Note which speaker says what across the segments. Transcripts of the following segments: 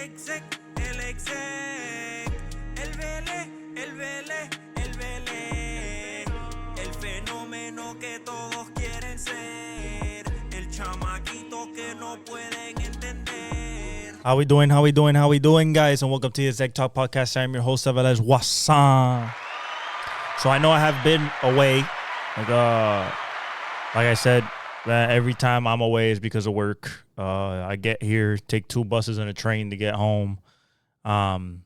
Speaker 1: exec, el Velez, el fenómeno que todos quieren ser, el chamaquito que no pueden entender.
Speaker 2: How we doing, guys? And welcome to the Exec Talk podcast. I'm your host, Velez. What's up? So I know I have been away. Like I said, every time I'm away is because of work. I get here, take 2 buses and a train to get home. And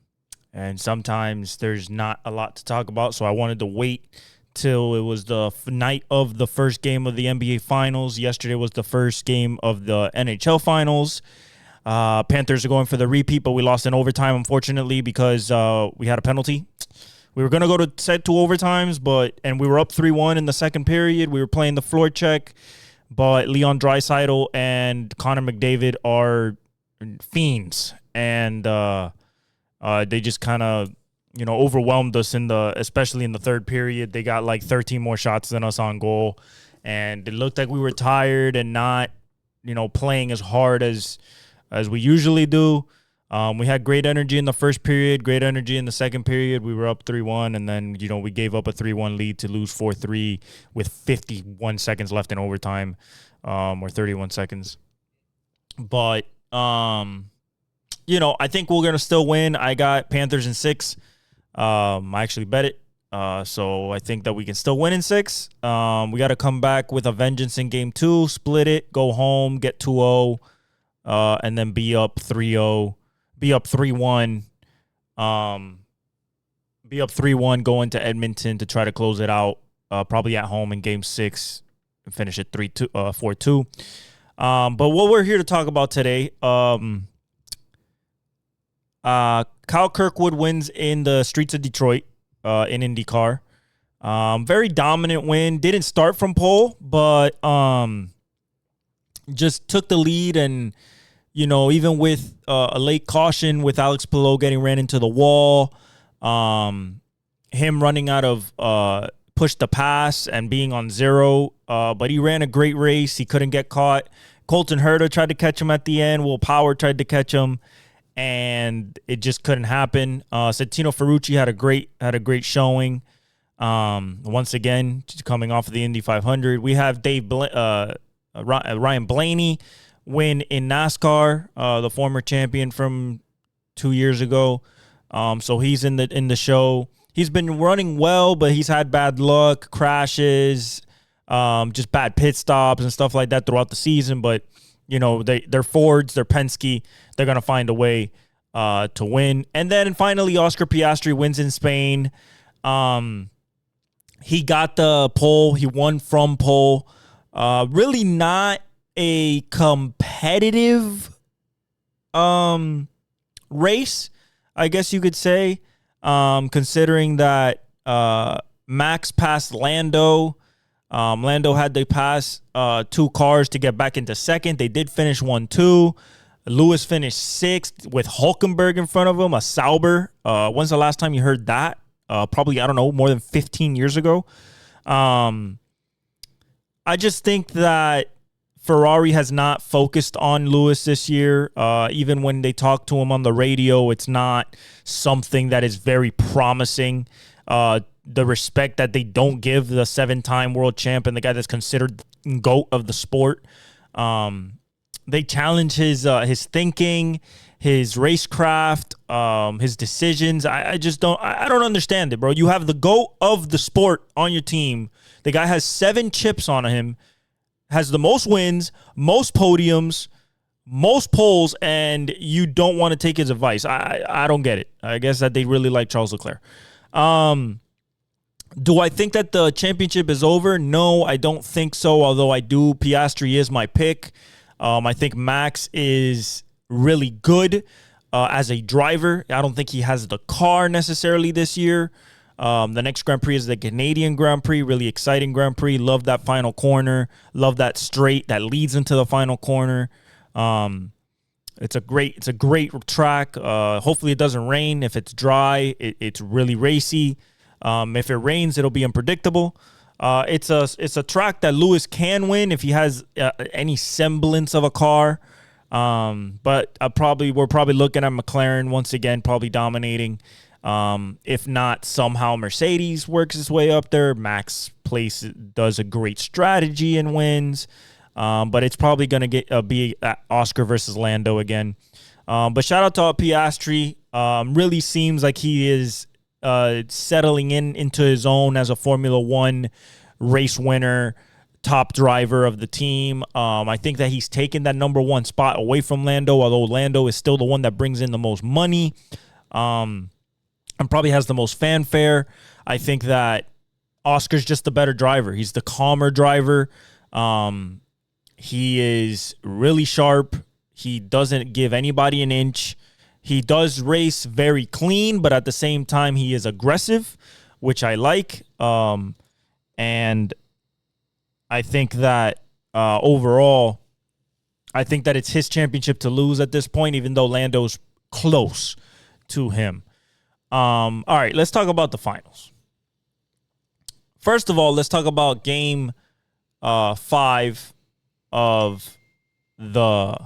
Speaker 2: sometimes there's not a lot to talk about, so I wanted to wait till it was the night of the first game of the NBA Finals. Yesterday was the first game of the NHL Finals. Panthers are going for the repeat, but we lost in overtime, unfortunately, because we had a penalty. We were going to go to set 2 overtimes, and we were up 3-1 in the second period. We were playing the floor check, but Leon Draisaitl and Connor McDavid are fiends, and they just kind of, overwhelmed us especially in the third period. They got like 13 more shots than us on goal, and it looked like we were tired and not, playing as hard as we usually do. We had great energy in the first period, great energy in the second period. We were up 3-1, and then, we gave up a 3-1 lead to lose 4-3 with 51 seconds left in overtime, or 31 seconds. But, I think we're going to still win. I got Panthers in 6. I actually bet it. So I think that we can still win in 6. We got to come back with a vengeance in game 2, split it, go home, get 2-0, and then be up 3-0. Be up 3-1. Be up 3-1 going to Edmonton to try to close it out. Probably at home in Game 6 and finish it 4-2. But what we're here to talk about today, Kyle Kirkwood wins in the streets of Detroit in IndyCar. Very dominant win. Didn't start from pole, but just took the lead, and even with a late caution with Alex Palou getting ran into the wall, him running out of push to pass and being on 0, but he ran a great race. He couldn't get caught. Colton Herta tried to catch him at the end. Will Power tried to catch him, and it just couldn't happen. Santino Ferrucci had a great showing. Once again, coming off of the Indy 500, we have Ryan Blaney win in NASCAR, the former champion from 2 years ago. So he's in the show. He's been running well, but he's had bad luck, crashes, just bad pit stops and stuff like that throughout the season. But they're Fords, they're Penske, they're gonna find a way to win. And then finally, Oscar Piastri wins in Spain. He got the pole. He won from pole. Really not a competitive race, I guess you could say, considering that Max passed Lando. Lando had to pass 2 cars to get back into second. They did finish 1-2. Lewis finished 6th with Hülkenberg in front of him, a Sauber. When's the last time you heard that? Probably, I don't know, more than 15 years ago. I just think that Ferrari has not focused on Lewis this year. Even when they talk to him on the radio, it's not something that is very promising. The respect that they don't give the 7-time world champ and the guy that's considered GOAT of the sport. They challenge his thinking, his racecraft, his decisions. I don't understand it, bro. You have the GOAT of the sport on your team. The guy has 7 chips on him, has the most wins, most podiums, most poles, and you don't want to take his advice. I don't get it. I guess that they really like Charles Leclerc. Do I think that the championship is over? No, I don't think so, although I do. Piastri is my pick. I think Max is really good as a driver. I don't think he has the car necessarily this year. The next Grand Prix is the Canadian Grand Prix, really exciting Grand Prix. Love that final corner. Love that straight that leads into the final corner. It's a great track. Hopefully it doesn't rain. If it's dry, it's really racy. If it rains, it'll be unpredictable. It's a track that Lewis can win if he has any semblance of a car. But we're probably looking at McLaren once again, probably dominating. If not, somehow Mercedes works its way up there. Max does a great strategy and wins. But it's probably going to be Oscar versus Lando again. But shout out to Piastri. Really seems like he is settling into his own as a Formula One race winner, top driver of the team. I think that he's taken that number one spot away from Lando, although Lando is still the one that brings in the most money and probably has the most fanfare. I think that Oscar's just the better driver. He's the calmer driver. He is really sharp. He doesn't give anybody an inch. He does race very clean, but at the same time, he is aggressive, which I like. And I think that overall, I think that it's his championship to lose at this point, even though Lando's close to him. All right, let's talk about the finals. First of all, let's talk about game 5 of the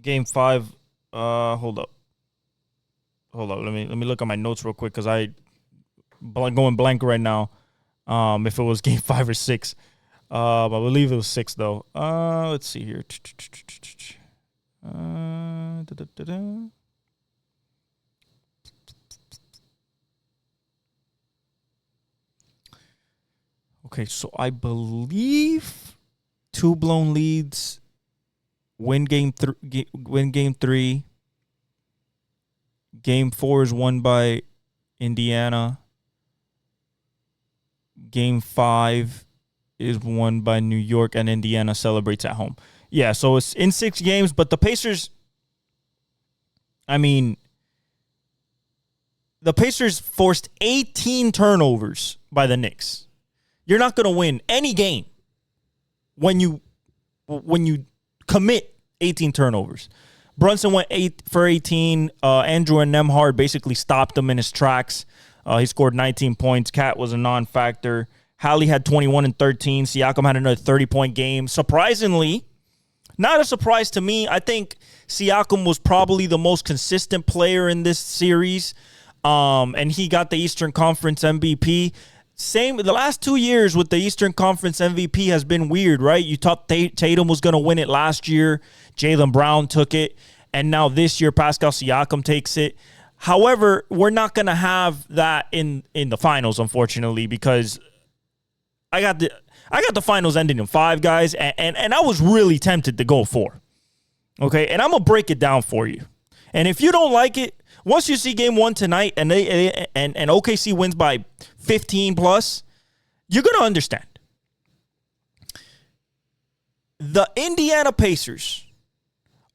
Speaker 2: game 5. Hold up. Let me look at my notes real quick because I going blank right now. If it was game 5 or 6. I believe it was 6 though. Let's see here. Okay, so I believe 2 blown leads, win game 3. Game 4 is won by Indiana. Game 5 is won by New York, and Indiana celebrates at home. Yeah, so it's in 6 games, but the Pacers, the Pacers forced 18 turnovers by the Knicks. You're not going to win any game when you commit 18 turnovers. Brunson went 8 for 18. Andrew and Nembhard basically stopped him in his tracks. He scored 19 points. Cat was a non-factor. Hallie had 21 and 13. Siakam had another 30-point game. Surprisingly, not a surprise to me, I think Siakam was probably the most consistent player in this series, and he got the Eastern Conference MVP. The last 2 years with the Eastern Conference MVP has been weird, right? You thought Tatum was going to win it last year. Jaylen Brown took it. And now this year, Pascal Siakam takes it. However, we're not going to have that in the finals, unfortunately, because I got the finals ending in 5, guys, and I was really tempted to go 4. Okay, and I'm going to break it down for you. And if you don't like it, once you see game 1 tonight and OKC wins by 15 plus, you're going to understand. The Indiana Pacers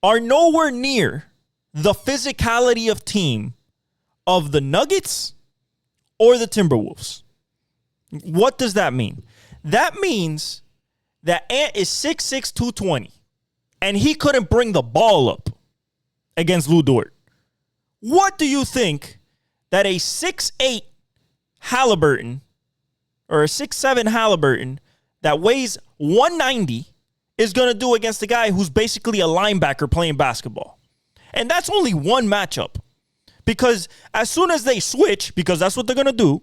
Speaker 2: are nowhere near the physicality of team of the Nuggets or the Timberwolves. What does that mean? That means that Ant is 6'6", 220, and he couldn't bring the ball up against Lou Dort. What do you think that a 6'8" Haliburton or a 6'7" Haliburton that weighs 190 is going to do against a guy who's basically a linebacker playing basketball? And that's only one matchup. Because as soon as they switch, because that's what they're going to do,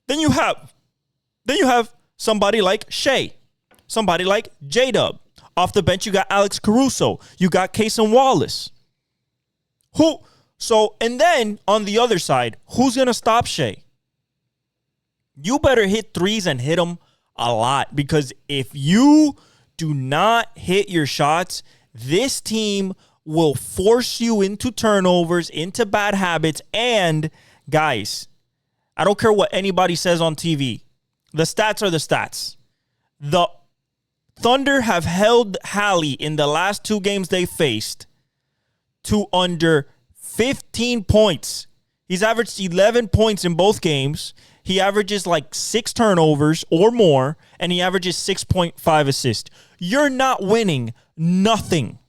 Speaker 2: then you have somebody like Shea, somebody like J-Dub. Off the bench, you got Alex Caruso. You got Cason Wallace. And then on the other side, who's going to stop Shea? You better hit threes and hit them a lot, because if you do not hit your shots, this team will force you into turnovers, into bad habits. And guys, I don't care what anybody says on TV. The stats are the stats. The Thunder have held Hallie in the last 2 games they faced to under 15 points. He's averaged 11 points in both games. He averages like 6 turnovers or more, and he averages 6.5 assists. You're not winning nothing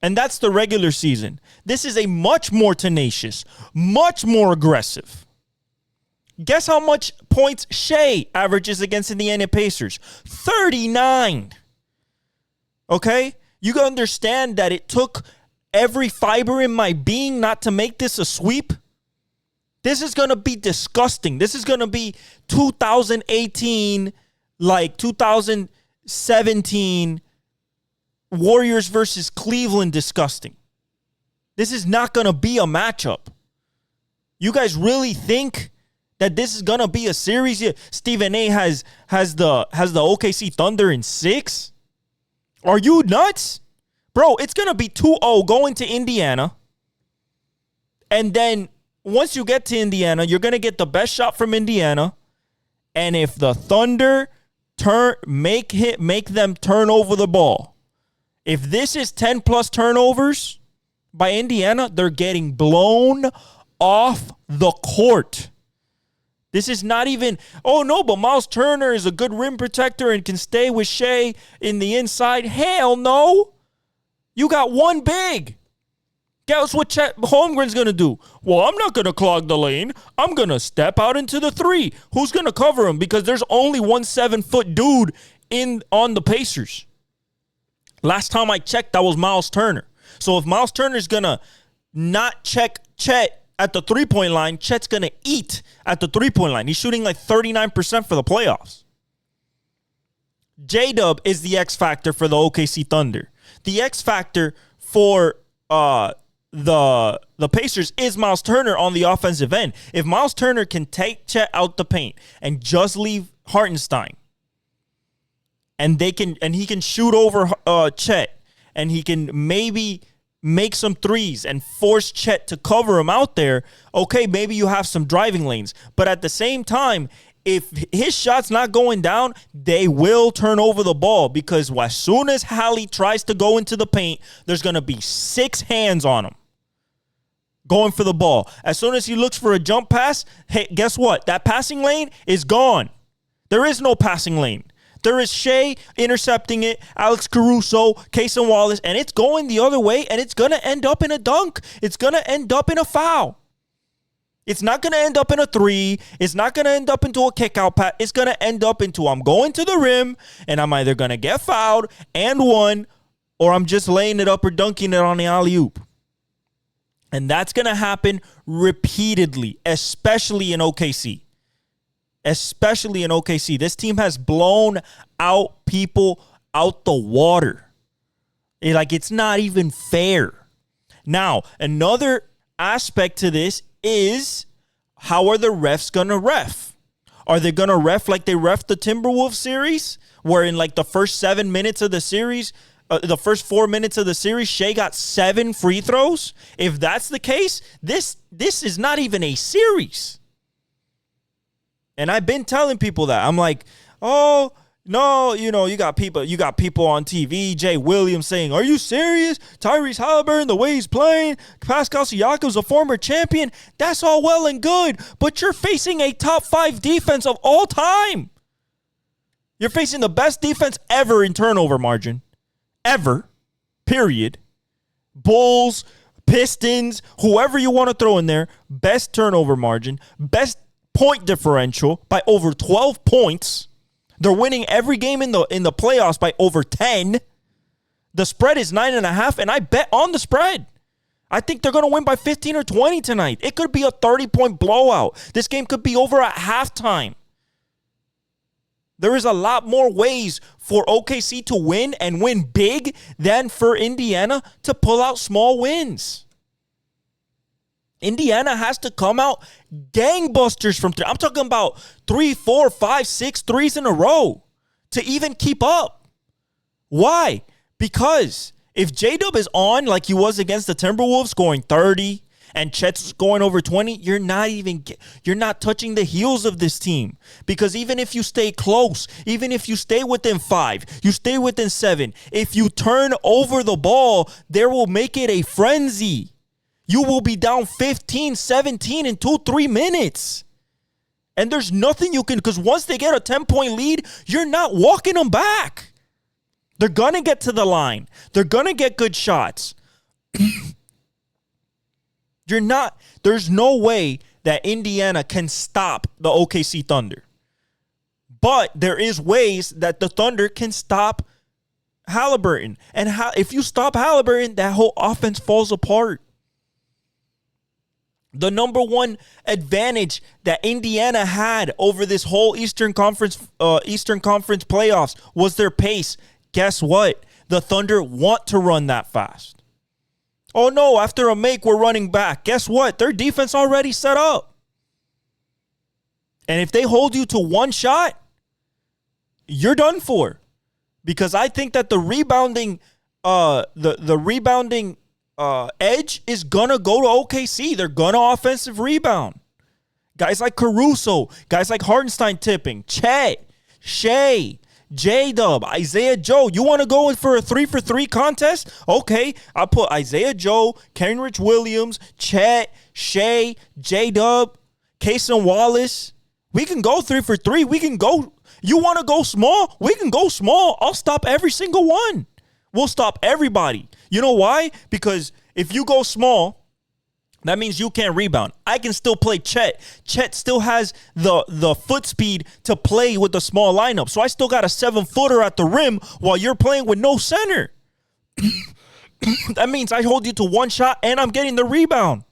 Speaker 2: And that's the regular season. This is a much more tenacious, much more aggressive. Guess how much points Shea averages against Indiana Pacers? 39. Okay? You can understand that it took every fiber in my being not to make this a sweep. This is going to be disgusting. This is going to be 2018, like 2017 Warriors versus Cleveland disgusting. This is not going to be a matchup. You guys really think that this is going to be a series? Stephen A has the OKC Thunder in 6? Are you nuts? Bro, it's going to be 2-0 going to Indiana. And then once you get to Indiana, you're going to get the best shot from Indiana. And if the Thunder make them turn over the ball, if this is 10 plus turnovers by Indiana, they're getting blown off the court. This is not even, oh no, but Miles Turner is a good rim protector and can stay with Shea in the inside. Hell no. You got one big. Guess what Chet Holmgren's going to do? Well, I'm not going to clog the lane. I'm going to step out into the 3. Who's going to cover him? Because there's only one 7-foot dude on the Pacers. Last time I checked, that was Miles Turner. So if Miles Turner's going to not check Chet at the three-point line, Chet's going to eat at the three-point line. He's shooting like 39% for the playoffs. J-Dub is the X factor for the OKC Thunder. The X factor for the Pacers is Miles Turner on the offensive end. If Miles Turner can take Chet out the paint and just leave Hartenstein, and he can shoot over Chet, and he can maybe make some threes and force Chet to cover him out there, okay, maybe you have some driving lanes. But at the same time, if his shot's not going down, they will turn over the ball, because as soon as Hallie tries to go into the paint, there's going to be 6 hands on him going for the ball. As soon as he looks for a jump pass, hey, guess what? That passing lane is gone. There is no passing lane. There is Shea intercepting it, Alex Caruso, Cason Wallace, and it's going the other way, and it's going to end up in a dunk. It's going to end up in a foul. It's not going to end up in a 3. It's not going to end up into a kick-out pass. It's going to end up into I'm going to the rim, and I'm either going to get fouled and one, or I'm just laying it up or dunking it on the alley-oop. And that's going to happen repeatedly, especially in OKC. Especially in OKC. This team has blown out people out the water. It's not even fair. Now, another aspect to this is, how are the refs going to ref? Are they going to ref like they ref the Timberwolves series, where in like the first 7 minutes of the series, the first 4 minutes of the series, Shea got 7 free throws? If that's the case, this is not even a series. And I've been telling people that. I'm like, oh, no, you got people on TV, Jay Williams saying, are you serious? Tyrese Haliburton, the way he's playing, Pascal Siakam's a former champion. That's all well and good, but you're facing a top 5 defense of all time. You're facing the best defense ever in turnover margin. Ever. Period. Bulls, Pistons, whoever you want to throw in there, best turnover margin, best point differential by over 12 points. They're winning every game in the playoffs by over 10. The spread is 9.5, and I bet on the spread. I think they're going to win by 15 or 20 tonight. It could be a 30-point blowout. This game could be over at halftime. There is a lot more ways for OKC to win and win big than for Indiana to pull out small wins. Indiana has to come out gangbusters from 3. I'm talking about 3, 4, 5, 6 threes in a row to even keep up. Why? Because if J-Dub is on like he was against the Timberwolves, scoring 30, and Chet's going over 20, you're not touching the heels of this team. Because even if you stay close, even if you stay within 5, you stay within 7, if you turn over the ball, there will make it a frenzy. You will be down 15, 17 in 2-3 minutes. And there's nothing you can, because once they get a 10-point lead, you're not walking them back. They're going to get to the line. They're going to get good shots. There's no way that Indiana can stop the OKC Thunder. But there is ways that the Thunder can stop Haliburton. And if you stop Haliburton, that whole offense falls apart. The number one advantage that Indiana had over this whole Eastern Conference playoffs was their pace. Guess what? The Thunder want to run that fast. Oh no, after a make, we're running back. Guess what? Their defense already set up. And if they hold you to one shot, you're done for. Because I think that the rebounding edge is gonna go to OKC. They're gonna offensive rebound. Guys like Caruso, guys like Hartenstein tipping, Chet, Shea, J-Dub, Isaiah Joe. You want to go in for a 3-for-3 contest? Okay, I'll put Isaiah Joe, Kenrich Williams, Chet, Shea, J-Dub, Cason Wallace. We can go 3-for-3. We can go. You want to go small? We can go small. I'll stop every single one. We'll stop everybody. You know why? Because if you go small, that means you can't rebound. I can still play Chet. Chet still has the foot speed to play with the small lineup. So I still got a 7-footer at the rim while you're playing with no center. That means I hold you to one shot and I'm getting the rebound.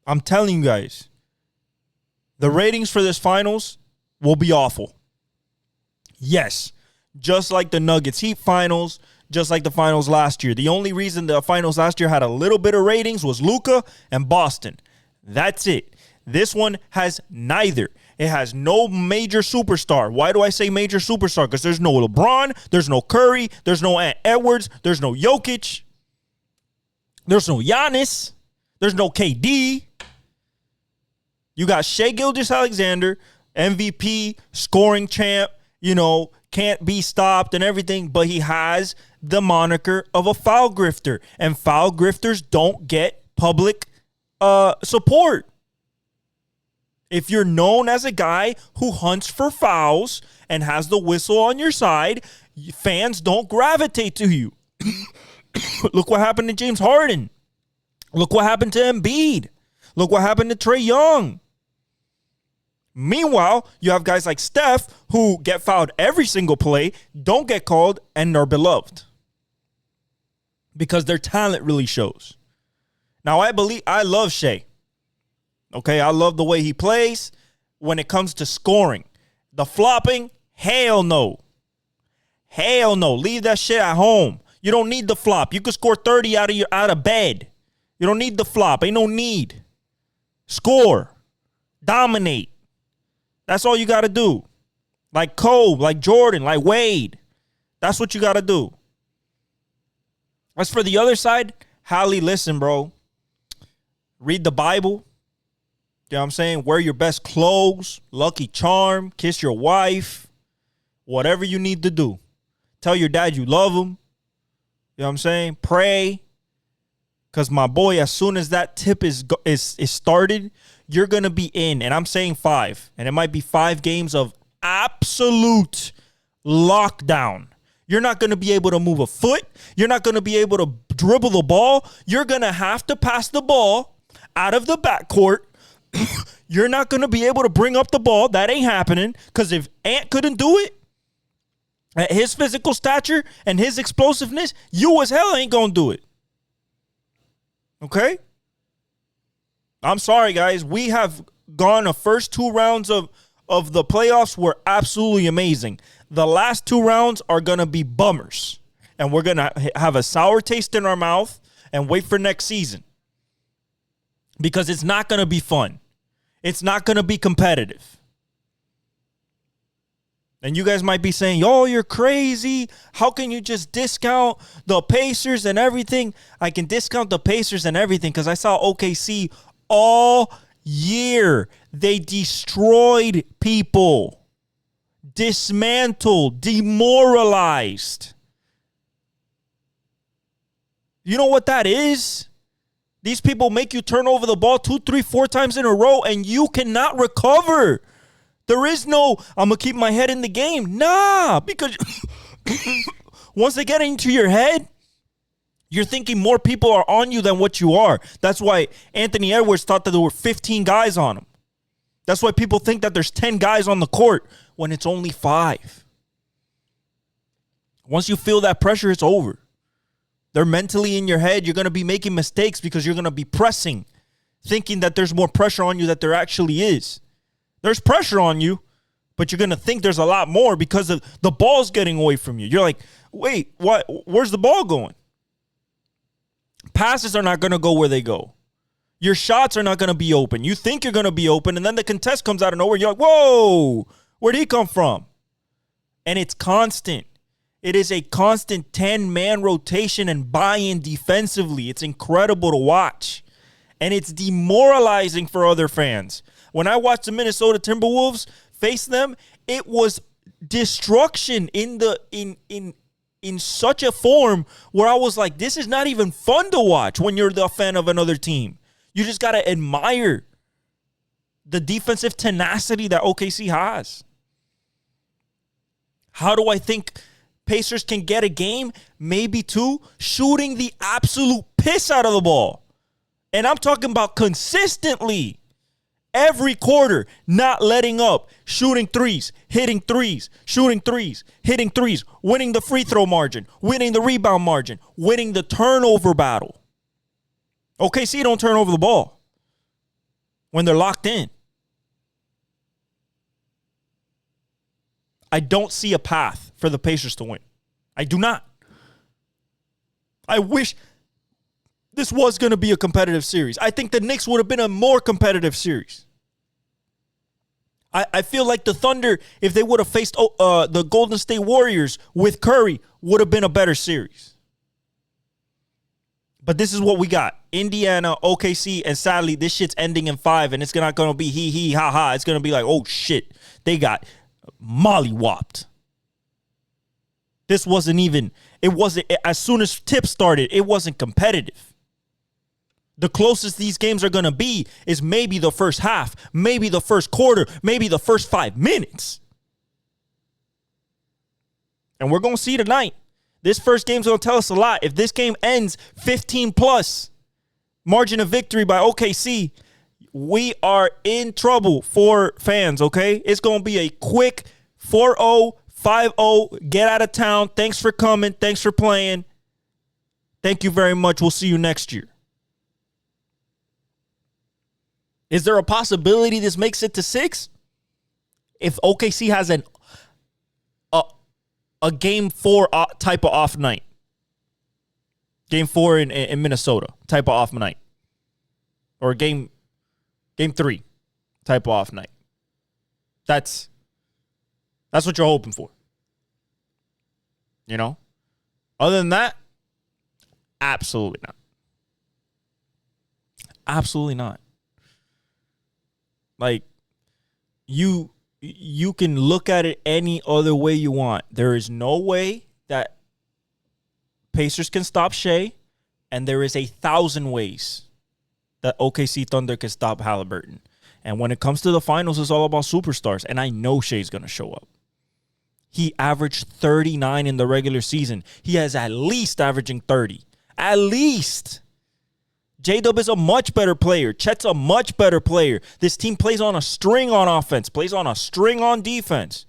Speaker 2: I'm telling you guys, the ratings for this finals will be awful. Yes, just like the Nuggets Heat finals, just like the finals last year. The only reason the finals last year had a little bit of ratings was Luka and Boston. That's it. This one has neither. It has no major superstar. Why do I say major superstar? Because there's no LeBron, there's no Curry, there's no Ant Edwards, there's no Jokic, there's no Giannis, there's no KD. You got Shai Gilgeous-Alexander, MVP, scoring champ, can't be stopped and everything, but he has the moniker of a foul grifter, and foul grifters don't get public support. If you're known as a guy who hunts for fouls and has the whistle on your side, fans don't gravitate to you. Look what happened to James Harden. Look what happened to Embiid. Look what happened to Trae Young. Meanwhile, you have guys like Steph who get fouled every single play, don't get called, and are beloved because their talent really shows. Now, I love Shai. Okay, I love the way he plays when it comes to scoring. The flopping, hell no. Hell no. Leave that shit at home. You don't need the flop. You can score 30 out of bed. You don't need the flop. Ain't no need. Score. Dominate. That's all you got to do. Like Kobe, like Jordan, like Wade. That's what you got to do. As for the other side, Hallie, listen, bro. Read the Bible. You know what I'm saying? Wear your best clothes. Lucky charm. Kiss your wife. Whatever you need to do. Tell your dad you love him. You know what I'm saying? Pray. Because my boy, as soon as that tip is started, you're going to be in. And I'm saying 5. And it might be 5 games of absolute lockdown. You're not going to be able to move a foot. You're not going to be able to dribble the ball. You're going to have to pass the ball out of the backcourt. You're not going to be able to bring up the ball. That ain't happening. Because if Ant couldn't do it, at his physical stature and his explosiveness, you as hell ain't going to do it. Okay? I'm sorry, guys. We have gone the first 2 rounds of the playoffs were absolutely amazing. The last 2 rounds are going to be bummers. And we're going to have a sour taste in our mouth and wait for next season. Because it's not going to be fun. It's not going to be competitive. And you guys might be saying, oh, you're crazy. How can you just discount the Pacers and everything? I can discount the Pacers and everything because I saw OKC all year. They destroyed people, dismantled, demoralized. You know what that is? These people make you turn over the ball 2, 3, 4 times in a row and you cannot recover. There is no, I'm going to keep my head in the game. Nah, because once they get into your head, You're thinking more people are on you than what you are. That's why Anthony Edwards thought that there were 15 guys on him. That's why people think that there's 10 guys on the court when it's only 5. Once you feel that pressure, it's over. They're mentally in your head. You're going to be making mistakes because you're going to be pressing, thinking that there's more pressure on you than there actually is. There's pressure on you, but you're going to think there's a lot more because of the ball's getting away from you. You're like, wait, what? Where's the ball going? Passes are not going to go where they go. Your shots are not going to be open. You think you're going to be open, and then the contest comes out of nowhere. You're like, whoa, where'd he come from? And it's constant. It is a constant 10-man rotation and buy-in defensively. It's incredible to watch. And it's demoralizing for other fans. When I watched the Minnesota Timberwolves face them, it was destruction in such a form where I was like, this is not even fun to watch when you're the fan of another team. You just got to admire the defensive tenacity that OKC has. How do I think Pacers can get a game? Maybe 2. Shooting the absolute piss out of the ball. And I'm talking about consistently. Every quarter, not letting up, shooting threes, hitting threes, shooting threes, hitting threes, winning the free throw margin, winning the rebound margin, winning the turnover battle. OKC don't turn over the ball when they're locked in. I don't see a path for the Pacers to win. I do not. I wish this was going to be a competitive series. I think the Knicks would have been a more competitive series. I feel like the Thunder, if they would have faced the Golden State Warriors with Curry, would have been a better series. But this is what we got. Indiana, OKC, and sadly, this shit's ending in 5, and it's not going to be hee, ha, ha. It's going to be like, oh, shit. They got mollywopped. This wasn't even, it wasn't, as soon as tip started, it wasn't competitive. The closest these games are going to be is maybe the first half, maybe the first quarter, maybe the first 5 minutes. And we're going to see tonight. This first game's going to tell us a lot. If this game ends 15-plus margin of victory by OKC, we are in trouble for fans, okay? It's going to be a quick 4-0, 5-0, get out of town. Thanks for coming. Thanks for playing. Thank you very much. We'll see you next year. Is there a possibility this makes it to 6? If OKC has a game 4 type of off night. Game 4 in Minnesota type of off night. Or game 3 type of off night. That's what you're hoping for. You know? Other than that, absolutely not. Absolutely not. Like, you can look at it any other way you want. There is no way that Pacers can stop Shea, and there is 1,000 ways that OKC Thunder can stop Haliburton. And when it comes to the finals, it's all about superstars, and I know Shea's going to show up. He averaged 39 in the regular season. He has at least averaging 30. At least. J-Dub is a much better player. Chet's a much better player. This team plays on a string on offense, plays on a string on defense.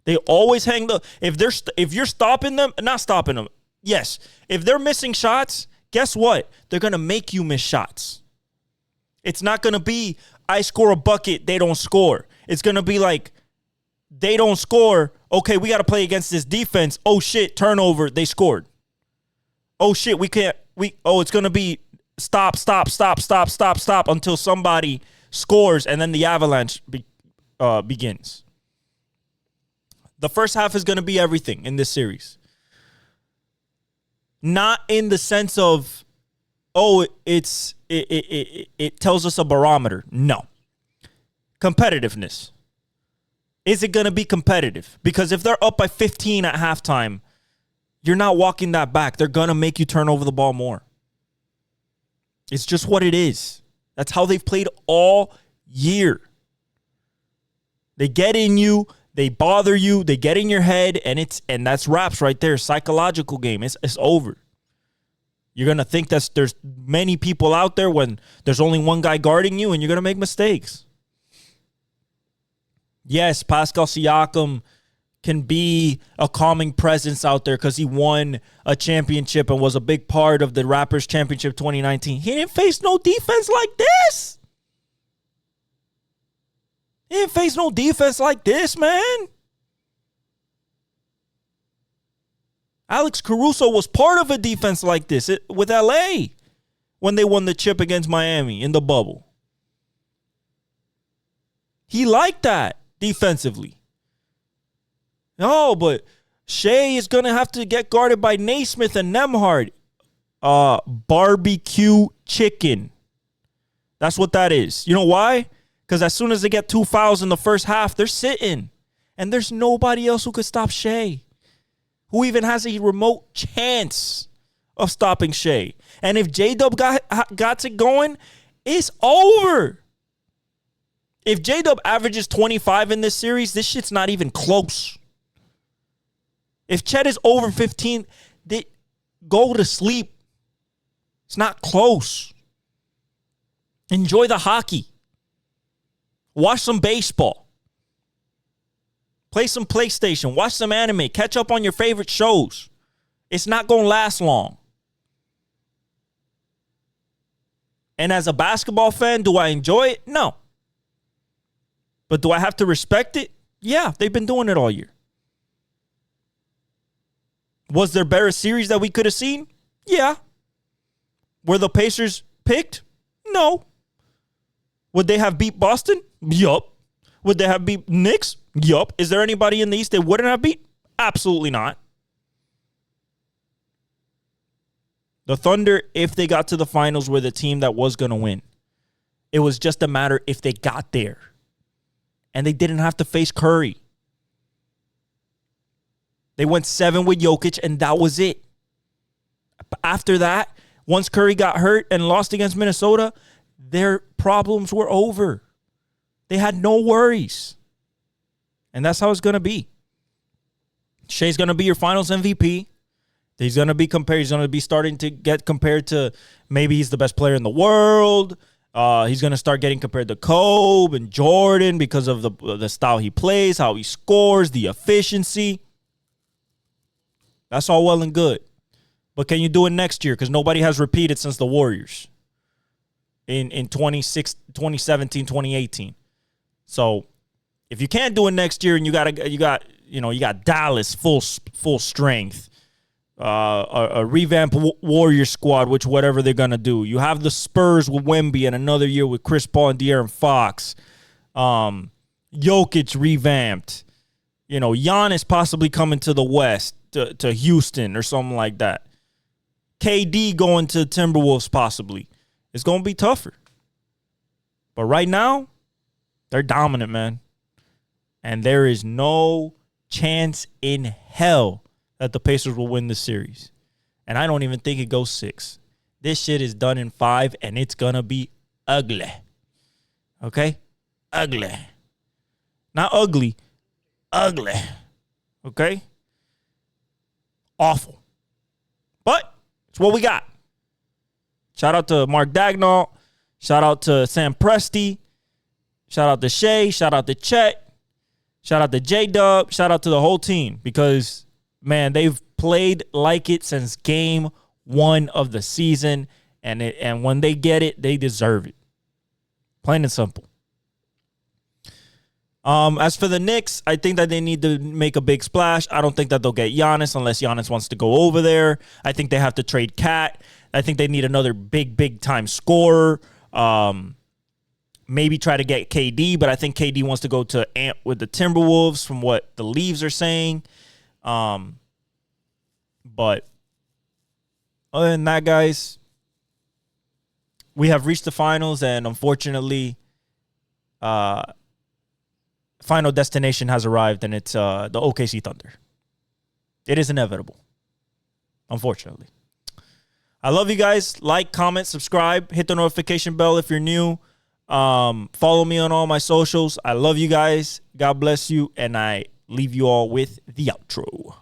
Speaker 2: They always hang the if you're stopping them, not stopping them. Yes, if they're missing shots, guess what? They're going to make you miss shots. It's not going to be I score a bucket, they don't score. It's going to be like they don't score. Okay, we got to play against this defense. Oh shit, turnover, they scored. Oh shit, it's going to be stop until somebody scores, and then the avalanche begins. The first half is going to be everything in this series. Not in the sense of, it tells us a barometer. No. Competitiveness. Is it going to be competitive? Because if they're up by 15 at halftime, you're not walking that back. They're going to make you turn over the ball more. It's just what it is. That's how they've played all year. They get in you, they bother you, they get in your head, and that's wraps right there. Psychological game. It's over. You're going to think that there's many people out there when there's only one guy guarding you, and you're going to make mistakes. Yes, Pascal Siakam can be a calming presence out there because he won a championship and was a big part of the Raptors championship 2019. He didn't face no defense like this. He didn't face no defense like this, man. Alex Caruso was part of a defense like this with LA when they won the chip against Miami in the bubble. He liked that defensively. No, but Shea is going to have to get guarded by Naismith and Nembhard. Barbecue chicken. That's what that is. You know why? Because as soon as they get 2 fouls in the first half, they're sitting. And there's nobody else who could stop Shea, who even has a remote chance of stopping Shea. And if J-Dub got it going, it's over. If J-Dub averages 25 in this series, this shit's not even close. If Chet is over 15, they go to sleep. It's not close. Enjoy the hockey. Watch some baseball. Play some PlayStation. Watch some anime. Catch up on your favorite shows. It's not going to last long. And as a basketball fan, do I enjoy it? No. But do I have to respect it? Yeah, they've been doing it all year. Was there better series that we could have seen? Yeah. Were the Pacers picked? No. Would they have beat Boston? Yup. Would they have beat Knicks? Yup. Is there anybody in the East they wouldn't have beat? Absolutely not. The Thunder, if they got to the finals, were the team that was going to win. It was just a matter if they got there. And they didn't have to face Curry. They went 7 with Jokic, and that was it. After that, once Curry got hurt and lost against Minnesota, their problems were over. They had no worries. And that's how it's going to be. Shea's going to be your finals MVP. He's going to be compared. He's going to be starting to get compared to maybe he's the best player in the world. He's going to start getting compared to Kobe and Jordan because of the style he plays, how he scores, the efficiency. That's all well and good. But can you do it next year? Because nobody has repeated since the Warriors in 2017, 2018. So if you can't do it next year and you got Dallas full strength, a revamped Warrior squad, which whatever they're gonna do. You have the Spurs with Wemby and another year with Chris Paul and De'Aaron Fox. Jokic revamped. Giannis possibly coming to the West to Houston or something like that. KD going to Timberwolves possibly. It's gonna be tougher. But right now, they're dominant, man. And there is no chance in hell that the Pacers will win this series. And I don't even think it goes 6. This shit is done in 5, and it's going to be ugly. Okay? Ugly. Not ugly. Ugly. Okay? Awful. But it's what we got. Shout out to Mark Dagnall. Shout out to Sam Presti. Shout out to Shea. Shout out to Chet. Shout out to J-Dub. Shout out to the whole team because, man, they've played like it since game 1 of the season, and when they get it, they deserve it. Plain and simple. As for the Knicks, I think that they need to make a big splash. I don't think that they'll get Giannis unless Giannis wants to go over there. I think they have to trade Cat. I think they need another big time scorer. Maybe try to get KD, but I think KD wants to go to Ant with the Timberwolves from what the Leaves are saying. But other than that, guys, we have reached the finals, and unfortunately, final destination has arrived, and it's the OKC Thunder. It is inevitable, unfortunately. I love you guys. Like, comment, subscribe, hit the notification bell if you're new. Follow me on all my socials. I love you guys. God bless you, and I leave you all with the outro.